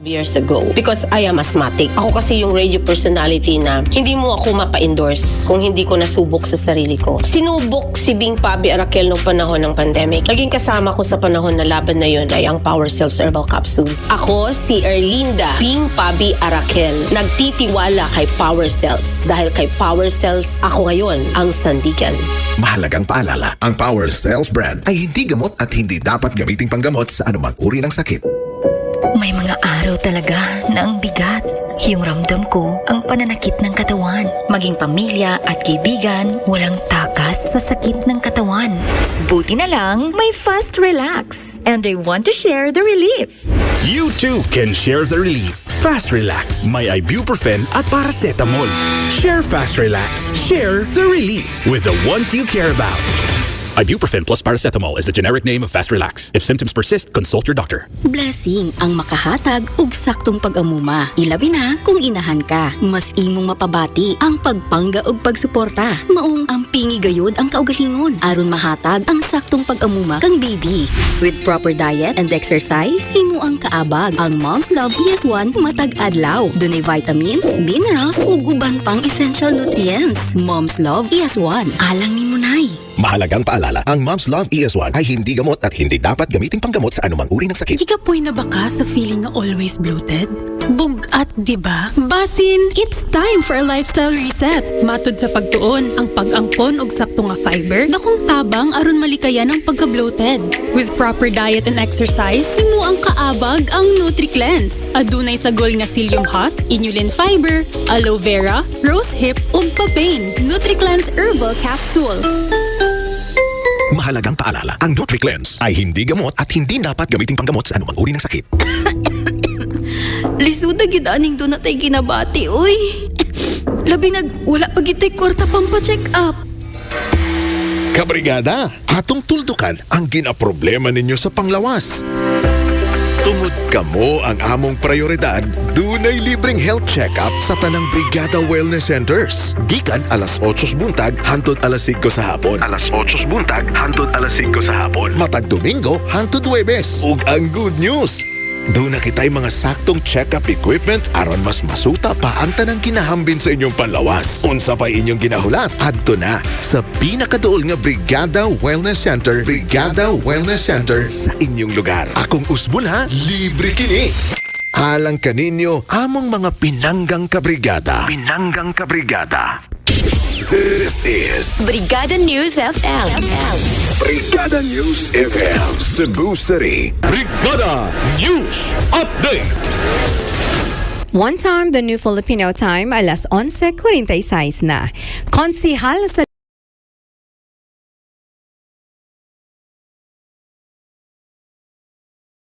Years ago because I am asthmatic. Ako kasi yung radio personality na hindi mo ako mapa-endorse kung hindi ko nasubok sa sarili ko. Sinubok si Bing Pabi Arakel noong panahon ng pandemic. Naging kasama ko sa panahon na laban na yun ay ang Power Cells Herbal Capsule. Ako si Erlinda Bing Pabi Arakel. Nagtitiwala kay Power Cells. Dahil kay Power Cells, ako ngayon ang sandigan. Mahalagang paalala, ang Power Cells brand ay hindi gamot at hindi dapat gamiting panggamot sa anumang uri ng sakit. May mga araw talaga na ang bigat. Yung ramdam ko, ang pananakit ng katawan. Maging pamilya at kaibigan, walang takas sa sakit ng katawan. Buti na lang, may Fast Relax. And I want to share the relief. You too can share the relief. Fast Relax. May ibuprofen at paracetamol. Share Fast Relax. Share the relief with the ones you care about. Ibuprofen plus paracetamol is the generic name of Fast Relax. If symptoms persist, consult your doctor. Blessing ang makahatag og saktong pag-amuma. Ilabi na kung inahan ka. Mas imong mapabati ang pagpangga og pagsuporta. Maong ang pingi gayud ang kaugalingon aron mahatag ang saktong pag-amuma kang baby. With proper diet and exercise, himo ang kaabag. Ang Mom's Love ES1 matag adlaw. Dunay vitamins, minerals ug uban pang essential nutrients. Mom's Love ES1. Alang ni Munay. Mahalagang paalala, ang Mom's Love ES1 ay hindi gamot at hindi dapat gamiting panggamot sa anumang uri ng sakit. Ikapoy na ba ka sa feeling na always bloated? Bugat, di ba? Basin, it's time for a lifestyle reset. Matod sa pagtuon, ang pag-angkon og sakto nga fiber, dakong tabang aron malikayan ang pagka-bloated. With proper diet and exercise, himo ang kaabag ang NutriCleanse. Adunay sagol nga psyllium husk, inulin fiber, aloe vera, rose hip ug papain. NutriCleanse Herbal Capsule. Mahalagang paalala, ang NutriCleanse ay hindi gamot at hindi dapat gamiting panggamot sa anumang uri ng sakit. Lisuda gyud aning do natay ginabati, oy. Labi wala pa gitay kwarta pang pa-check up. Kabrigada, atong tuldukan ang ginaproblema ninyo sa panglawas. Tungod kamo ang among prioridad, dunay libreng health check-up sa tanang Brigada Wellness Centers. Gikan alas 8 buntag hangtod alas 5 sa hapon. Alas 8 buntag hangtod alas 5 sa hapon. Matag Domingo hangtod Huwebes. Ug ang good news, doon na kita'y mga saktong check-up equipment aron mas masuta pa ang tanang kinahambin sa inyong panlawas. Unsa pa inyong ginahulat? Adto na sa pinakaduol nga Brigada Wellness Center. Brigada Wellness Center sa inyong lugar. Akong usbon ha, libre kini. Alang kaninyo, among mga pinanggang kabrigada. Pinanggang kabrigada. This is Brigada News FM. Brigada News FM Cebu City. Brigada News Update. One time, the New Filipino Time, alas 11:46 na. Konsihal sa